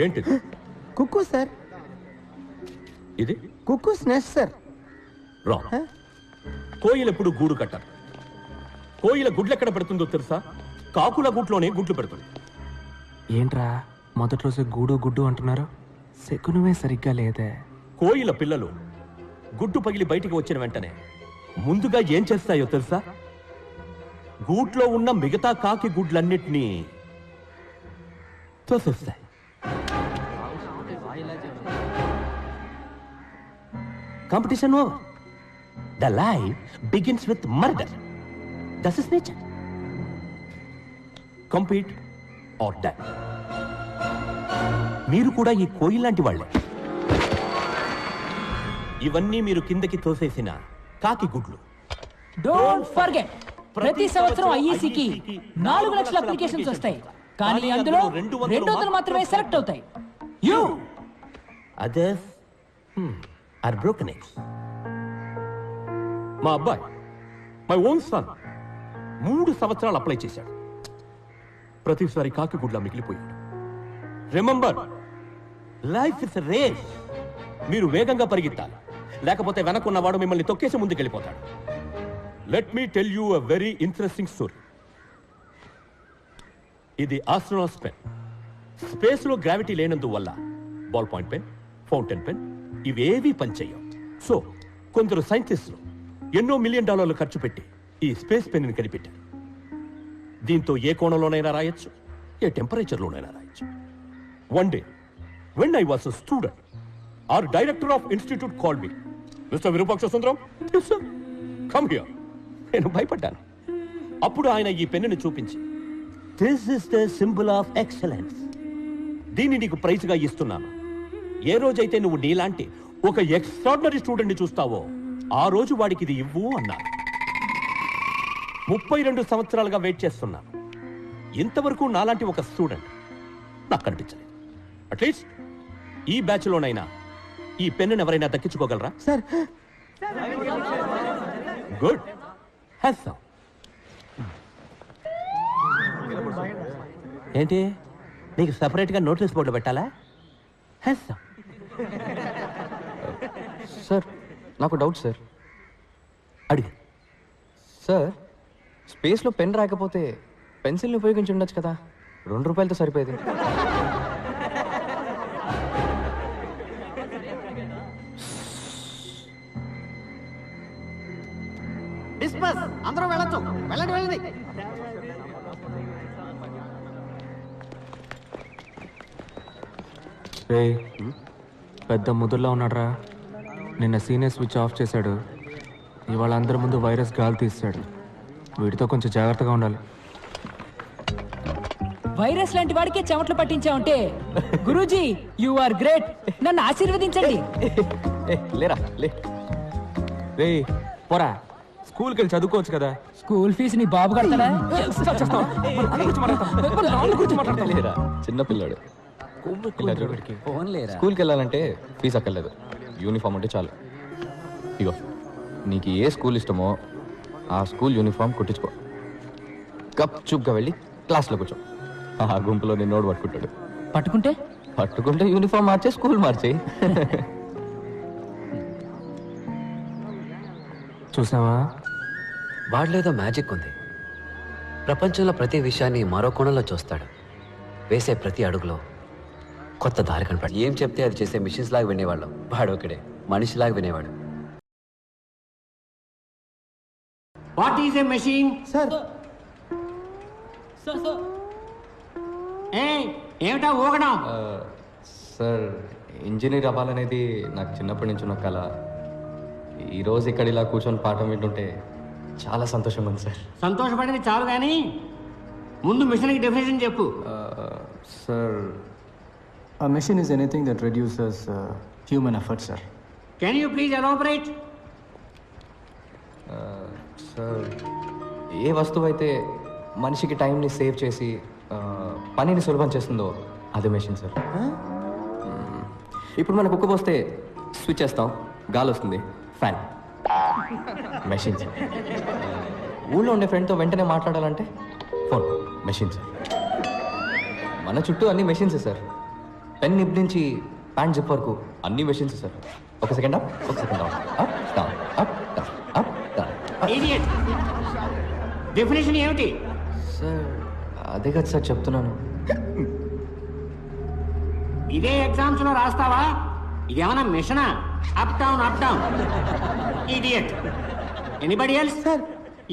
ఏంటిది? కుక్కు సార్. ఇది కుక్కుస్ NEFT sir. Wrong. కోయిల ఎప్పుడు గూడు కట్టారు. కోయిల గుడ్లు ఎక్కడ పెడుతుందో తెలుసా? కాకుల గుట్లోనే గుడ్లు పెడుతుంది. ఏంట్రా మొదటి రోజు గూడు గుడ్డు అంటున్నారు? శకునమే సరిగ్గా లేదే. కోయిల పిల్లలు గుడ్డు పగిలి బయటికి వచ్చిన వెంటనే ముందుగా ఏం చేస్తాయో తెలుసా? గూట్లో ఉన్న మిగతా కాకి గుడ్లన్నిటినీ తోసేస్తాయి. Competition over. The life begins with murder. That's is nature. Compete or die. మీరు కూడా ఈ కోయిల్ లాంటి వాళ్ళే. ఇవన్నీ మీరు కిందకి తోసేసిన కాకి గుడ్లు. డోంట్ ఫర్గెట్, ప్రతి సంవత్సరం ఐఈసీకి 4 లక్షల అప్లికేషన్స్ వస్తాయి, కానీ అందులో 200 మాత్రమే సెలెక్ట్ అవుతాయి. You others are broken eggs. మా అబ్బాయి, మై ఓన్ సన్, 3 సంవత్సరాలు అప్లై చేశాడు. ప్రతిసారి కాకి గుడ్ల మిగిలిపోయాడు. Remember, life is race. మీరు వేగంగా పరిగెత్తాలి, లేకపోతే వెనకున్నవాడు మిమ్మల్ని తొక్కేసి ముందుకెళ్ళిపోతాడు. Let me tell you a very interesting story. ఇది ఆస్ట్రోనాట్స్ పెన్. స్పేస్ లో గ్రావిటీ లేనందువల్ల ball point pen, fountain pen ఇవేవీ పనిచేయవు. సో కొందరు సైంటిస్టులు ఎన్నో $1 మిలియన్ ఖర్చు పెట్టి ఈ స్పేస్ పెన్ ని కనిపెట్టారు. దీంతో ఏ కోణంలోనైనా రాయొచ్చు, ఏ టెంపరేచర్లోనైనా రాయొచ్చు. One day when I was a student, our director of institute called me. Mr. Virupaksha Sundaram, yes sir, come here. నేను భయపడ్డాను. అప్పుడు ఆయన ఈ పెన్నుని చూపించి, this is the symbol of excellence. దీన్ని నీకు ప్రైజ్గా ఇస్తున్నాను. ఏ రోజైతే నువ్వు నీలాంటి ఒక ఎక్స్ట్రాడినరీ స్టూడెంట్ ని చూస్తావో ఆ రోజు వాడికి ఇది ఇవ్వు అన్నాను. 32 సంవత్సరాలుగా వెయిట్ చేస్తున్నాను. ఇంతవరకు నాలాంటి ఒక స్టూడెంట్ నాకు కనిపించలేదు. అట్లీస్ట్ ఈ బ్యాచ్ లోనైనా ఈ పెన్నును ఎవరైనా దక్కించుకోగలరా? Sir good. ఏంటి, నీకు సెపరేట్ గా నోటీస్ బోర్డు పెట్టాలా? సార్ నాకు డౌట్ సార్. అడిగి. సార్ స్పేస్లో పెన్ రాకపోతే పెన్సిల్ని ఉపయోగించి ఉండొచ్చు కదా, ₹2 సరిపోయేది. డిస్పస్, అందరూ వెళ్ళొచ్చు. వెళ్ళండి వెళ్ళండి. రే పెద్ద ముదుర్లో ఉన్నాడ్రా. నిన్న సీనియర్ స్విచ్ ఆఫ్ చేశాడు, ఇవాళ అందరి ముందు వైరస్ గాలి తీస్తాడు. వీటితో కొంచెం జాగ్రత్తగా ఉండాలి. వైరస్ లాంటి వాడికే చెమట్లు పట్టించావంటే గురూజీ యు ఆర్ గ్రేట్. నన్ను ఆశీర్వదించండి. లేరా లే. రే పోరా, స్కూల్కి వెళ్ళి చదువుకోవచ్చు కదా. స్కూల్ ఫీజు నీ బాబు కడతాడా? లేరా చిన్న పిల్లాడు. స్కూల్కి వెళ్ళాలంటే ఫీజు అక్కర్లేదు, యూనిఫామ్ ఉంటే చాలు. ఇగో నీకు ఏ స్కూల్ ఇష్టమో ఆ స్కూల్ యూనిఫామ్ కుట్టించుకో. గప్చుప్గా వెళ్ళి క్లాస్లో కూర్చో. ఆ గుంపులో నిన్నోడు పట్టుకుంటాడు. పట్టుకుంటే యూనిఫామ్ మార్చే స్కూల్ మార్చే. చూసావా, వాడిలేదో మ్యాజిక్ ఉంది. ప్రపంచంలో ప్రతి విషయాన్ని మరో కోణంలో చూస్తాడు. వేసే ప్రతి అడుగులో కొత్త దారి కనపడి ఏం చెప్తే అది చేసే మిషన్స్ లాగా వినేవాళ్ళం. వాడు ఒకడే మనిషిలాగా వినేవాడు. What is a machine? Sir ఏమిటా ఊగడం? సార్ ఇంజనీర్ అవ్వాలనేది నాకు చిన్నప్పటి నుంచి ఉన్న కళ. ఈరోజు ఇక్కడ ఇలా కూర్చొని పాఠం వింటుంటే చాలా సంతోషంగా ఉంది సార్. సంతోషపడేది చాలు కానీ ముందు మిషన్కి డెఫినేషన్ చెప్పు. Sir A machine is anything that reduces human effort, sir. Can you please elaborate? సార్ ఏ వస్తువు అయితే మనిషికి టైంని సేవ్ చేసి పనిని సులభం చేస్తుందో అదే మెషిన్ సార్. ఇప్పుడు మనకు కుక్క పోస్తే స్విచ్ చేస్తాం, గాలి వస్తుంది, ఫ్యాన్. Machine sir. ఊళ్ళో ఉండే ఫ్రెండ్తో వెంటనే మాట్లాడాలంటే ఫోన్, మెషిన్ సార్. మన చుట్టూ అన్ని మెషిన్సే సార్. పెన్ నిబ్ నుంచి ప్యాంట్ జిప్ వరకు అన్ని మెషిన్స్ సార్. ఒక సెకండ్ అప్, ఒక second down, up down, up down, up down. Idiot. Definition ఏమిటి? సార్ అదే కదా సార్ చెప్తున్నాను. ఇదే ఎగ్జామ్స్ లో రాస్తావా? ఇదేమన్నా మిషనా? Up down up down. Idiot. Anybody else? Sir.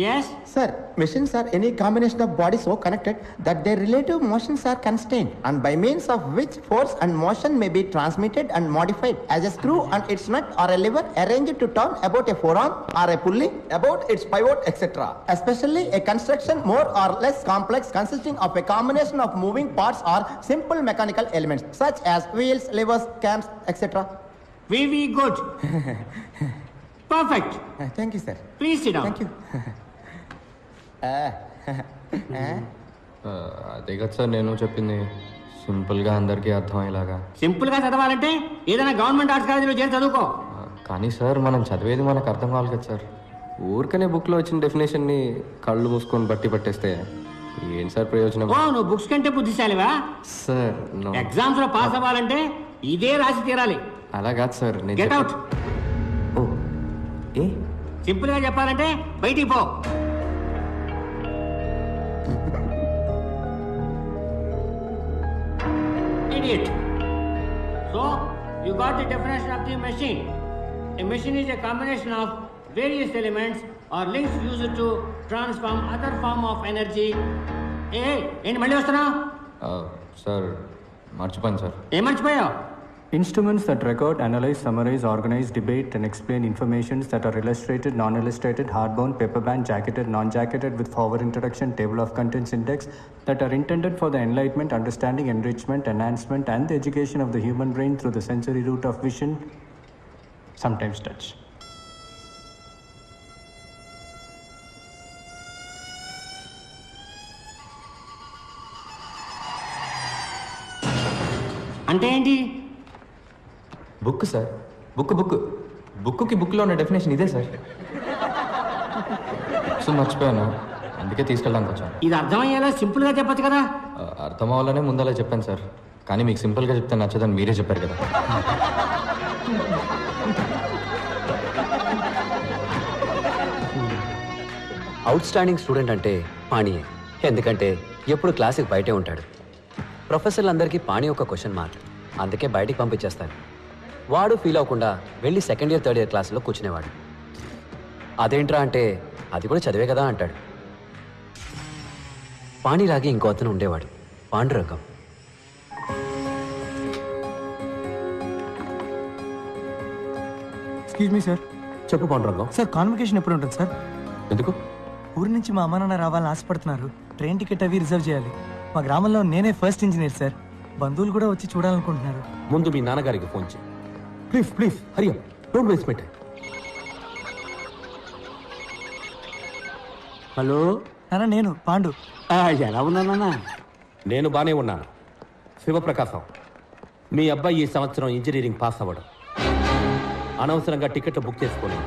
Yes. Sir, machines are any combination of bodies so connected that their relative motions are constrained and by means of which force and motion may be transmitted and modified as a screw and its nut or a lever arranged to turn about a forearm or a pulley about its pivot, etc. Especially a construction more or less complex consisting of a combination of moving parts or simple mechanical elements such as wheels, levers, cams, etc. We good. Perfect. Thank you, sir. Please sit down. Thank you. అదే కదా sir నేను చెప్పింది, సింపుల్గా అందరికీ అర్థమయ్యేలాగా. Simple గా చదవాలంటే ఏదైనా గవర్నమెంట్ ఆర్ట్స్ కాలేజీలో చేరి చదువుకో. కానీ సార్ మనం చదివేది మనకు అర్థం కావాలి కదా సార్. ఊరికనే బుక్లో వచ్చిన డెఫినేషన్ని కళ్ళు మూసుకొని బట్టి పట్టేస్తే ఏంటి సార్ ప్రయోజనం? ఓ, నువ్వు బుక్స్ కంటే బుద్ధిశాలివా? సార్ ఎగ్జామ్స్ లో పాస్ అవ్వాలంటే ఇదే రాసి తీరాలి. అలా కాదు సార్. Get out. ఓ ఏ సింపుల్ గా చెప్పాలంటే బయటికి పో. Idiot. So, you got the definition of the machine. A machine is a combination of various elements or links used to transform other form of energy. ఏంటి మళ్ళీ వస్తున్నా? Sir మర్చిపోయాను sir. ఏం మర్చిపోయావు? Instruments that record, analyze, summarize, organize, debate, and explain informations that are illustrated, non-illustrated, hardbound, paperbound, jacketed, non-jacketed, with forward introduction, table of contents index, that are intended for the enlightenment, understanding, enrichment, enhancement, and the education of the human brain through the sensory route of vision, sometimes touch. అంటే ఏంటి? Book sir, బుక్కి బుక్లో ఉన్న definition ఇదే sir. Books మర్చిపోయాను, అందుకే తీసుకెళ్ళడానికి వచ్చాను. ఇది అర్థమయ్యేలా సింపుల్ గా చెప్పచ్చు కదా. అర్థం అవ్వాలనే ముందలా చెప్పాను సార్, కానీ మీకు సింపుల్గా చెప్తే నచ్చదని మీరే చెప్పారు కదా. అవుట్ స్టాండింగ్ స్టూడెంట్ అంటే పాణియే. ఎందుకంటే ఎప్పుడు క్లాస్కి బయటే ఉంటాడు. ప్రొఫెసర్లందరికీ పాణి ఒక క్వశ్చన్ మార్క్, అందుకే బయటికి పంపించేస్తాను. వాడు ఫీల్ అవ్వకుండా వెళ్ళి సెకండ్ ఇయర్ థర్డ్ ఇయర్ క్లాస్లో కూర్చునేవాడు. అదేంట్రా అంటే అది కూడా చదివే కదా అంటాడు. పాణిలాగే ఇంకో అతను ఉండేవాడు, పాండురంగం. Excuse me sir. చెప్పు పాండురంగం. సార్ కాన్వకేషన్ ఎప్పుడు ఉంటుంది సార్? ఎందుకు? ఊరి నుంచి మా అమ్మ నాన్న రావాలని ఆశపడుతున్నారు. ట్రైన్ టికెట్ అవి రిజర్వ్ చేయాలి. మా గ్రామంలో నేనే ఫస్ట్ ఇంజనీర్ సార్. బంధువులు కూడా వచ్చి చూడాలనుకుంటున్నారు. ముందు మీ నాన్నగారికి ఫోన్ చేయి. Please Hari up, don't waste my time. Hello నాన్న, నేను పాండు. ఎలా ఉన్నానన్నా? నేను బానే ఉన్నాను. శివప్రకాశం, మీ అబ్బాయి ఈ సంవత్సరం ఇంజనీరింగ్ పాస్ అవ్వడం, అనవసరంగా టికెట్లు బుక్ చేసుకొని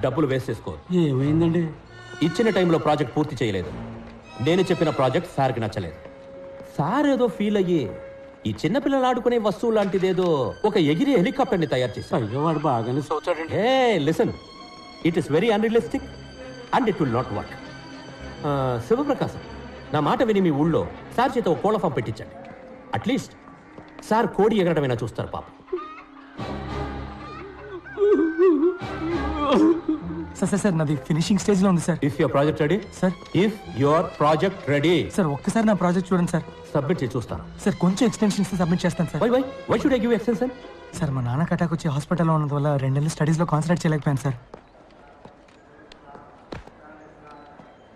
డబ్బులు వేస్ట్ చేసుకోరు. ఏమైందండి? ఇచ్చిన టైంలో ప్రాజెక్ట్ పూర్తి చేయలేదు. నేను చెప్పిన ప్రాజెక్ట్ సార్కి నచ్చలేదు. సార్ ఏదో ఫీల్ అయ్యి ఈ చిన్నపిల్లలు ఆడుకునే వస్తువు లాంటిదేదో ఒక ఎగిరే హెలికాప్టర్ని తయారు చేశారు. అయ్యో, వాడు బాగానే చూచాడండి. ఏ listen, it is very unrealistic and it will not work. Sivaprakasam, నా మాట విని మీ ఊళ్ళో సార్ చేత ఒక కోళ్ళ ఫామ్ పెట్టించండి. అట్లీస్ట్ సార్ కోడి ఎగరడమైనా చూస్తారు పాప. సార్ నాది ఫినిషింగ్ స్టేజ్ లో ఉంది sir. If your project ready sir. If your project ready sir ఒక్కసారి నా ప్రాజెక్ట్ చూడండి సార్. సబ్మిట్ చేసి చూస్తాను. సార్ కొంచెం ఎక్స్టెన్షన్స్ సబ్మిట్ చేస్తాను sir. Why should I give extension? Sir మా నాన్నకి అటాక్ వచ్చి హాస్పిటల్లో ఉన్నందు వల్ల 2 నెలలు స్టడీస్లో కాన్సన్ట్రేట్ చేయలేకపోయాను సార్.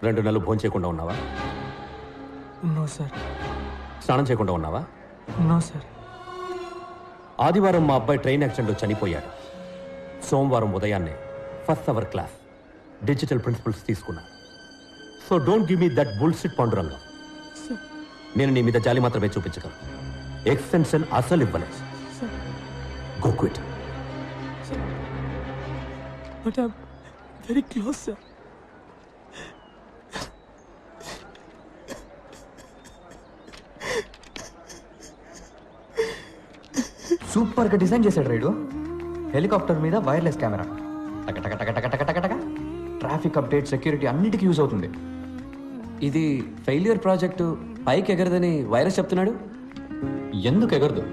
2 నెలలు భోజనం చేయకుండా ఉన్నావా? No sir. స్నానం చేయకుండా ఉన్నావా? No sir. ఆదివారం మా అబ్బాయి ట్రైన్ యాక్సిడెంట్లో చనిపోయాడు. సోమవారం ఉదయాన్నే first hour class digital principles తీసుకున్నా. So don't give me that bullshit Pandurangam. నేను నీ మీద జాలి మాత్రమే చూపించగలను. ఎక్స్టెన్షన్ అసలు ఇవ్వలేదు. Go quit. But I am very close sir. సూపర్గా డిజైన్ చేశాడు రైడు. హెలికాప్టర్ మీద wireless camera, traffic update, security అన్నిటికీ యూజ్ అవుతుంది. ఇది ఫెయిల్యూర్ ప్రాజెక్టు, పైకి ఎగరదని వైరస్ చెప్తున్నాడు. ఎందుకు ఎగరదు,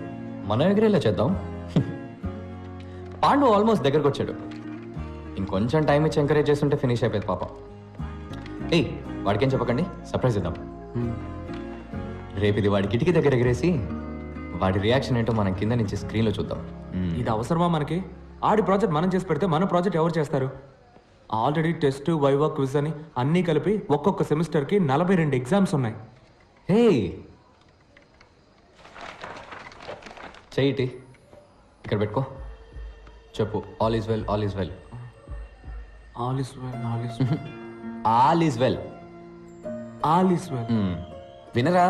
మనం ఎగరేలా చేద్దాం. పాండు ఆల్మోస్ట్ దగ్గరకు వచ్చాడు. ఇంకొంచెం టైం ఇచ్చి ఎంకరేజ్ చేస్తుంటే ఫినిష్ అయిపోయింది పాపం. ఏయ్, వాడికేం చెప్పకండి, సర్ప్రైజ్ ఇద్దాం. రేపు ఇది వాడి కిటికీ దగ్గర ఎగరేసి వాడి రియాక్షన్ ఏంటో మనం కింద నుంచి స్క్రీన్లో చూద్దాం. ఇది అవసరమా మనకి? ఆడి ప్రాజెక్ట్ మనం చేసి పెడితే మన ప్రాజెక్ట్ ఎవరు చేస్తారు? ఆల్రెడీ టెస్ట్, వైవా, క్విజ్ అని అన్నీ కలిపి ఒక్కొక్క సెమిస్టర్కి 42 ఎగ్జామ్స్ ఉన్నాయి. హే, చెయ్యిటి ఇక్కడ పెట్టుకో, చెప్పు all is well, all is well. All is well, all is all is well, all is well. వినరా,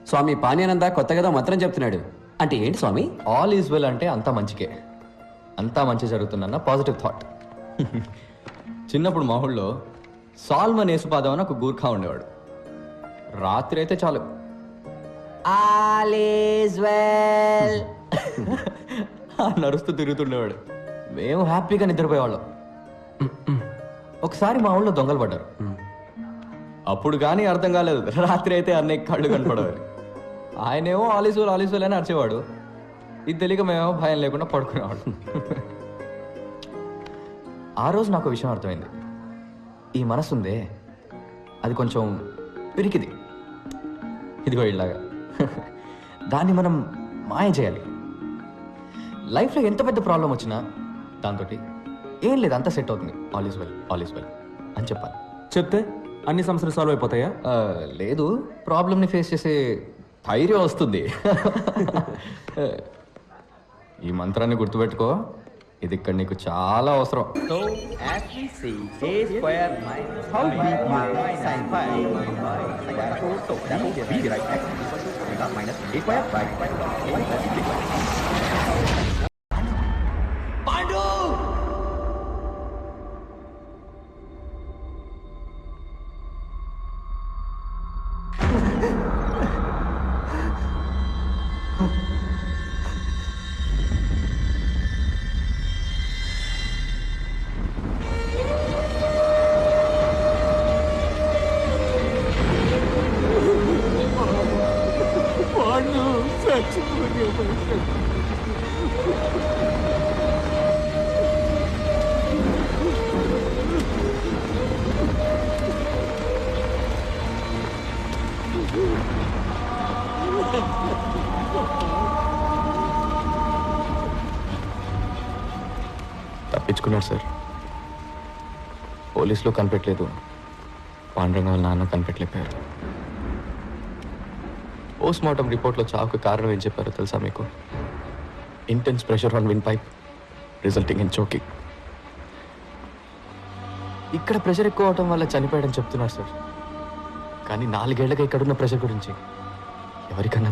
స్వామి పానీయానంద కొత్తగా మంత్రం చెప్తున్నాడు. అంటే ఏంటి స్వామి? ఆల్ ఈజ్ వెల్ అంటే అంతా మంచికే, అంతా మంచి జరుగుతుందన్న పాజిటివ్ థాట్. చిన్నప్పుడు మా ఊళ్ళో సాల్మన్ యేసుపాదం అని ఒక గూర్ఖా ఉండేవాడు. రాత్రి అయితే చాలు ఆల్ ఈజ్ వెల్ నడుస్తూ తిరుగుతుండేవాడు. మేము హ్యాపీగా నిద్రపోయేవాళ్ళం. ఒకసారి మా ఊళ్ళో దొంగలు పడ్డారు. అప్పుడు కానీ అర్థం కాలేదు, రాత్రి అయితే అన్నయ్య కళ్ళు కనపడేవారు. ఆయనేమో ఆలీసువల్ ఆలీసువల్ అని అరిచేవాడు. ఇది తెలియక మేమేమో భయం లేకుండా పడుకునేవాడు. ఆ రోజు నాకు విషయం అర్థమైంది. ఈ మనసు ఉందే, అది కొంచెం పిరికిది, ఇదిగో ఇలాగా. దాన్ని మనం మాయ చేయాలి. లైఫ్లో ఎంత పెద్ద ప్రాబ్లం వచ్చినా దాంతో ఏం లేదు, అంతా సెట్ అవుతుంది, all is well, all is well అని చెప్పాలి. చెప్తే అన్ని సమస్యలు సాల్వ్ అయిపోతాయా? లేదు, ప్రాబ్లమ్ని ఫేస్ చేసే ధైర్యం వస్తుంది. ఈ మంత్రాన్ని గుర్తుపెట్టుకో, ఇది ఇక్కడ నీకు చాలా అవసరం. So, as we see, a square minus how b sin phi square. So, that will be the right x equal to omega minus a square by 1 plus b square. Pandu! తప్పించుకున్నాడు సార్. పోలీసులో కనిపెట్టలేదు, పాండురంగ వాళ్ళ నాన్న కనిపెట్టలేపారు. పోస్ట్ మార్టం రిపోర్ట్లో చావుకు కారణం ఏం చెప్పారో తెలుసా మీకు? Intense pressure on win pipe resulting in choking. ఇక్కడ ప్రెషర్ ఎక్కువ అవటం వల్ల చనిపోయాడని చెప్తున్నారు సార్. కానీ 4 ఏళ్లగా ఇక్కడున్న ప్రెషర్ గురించి ఎవరికన్నా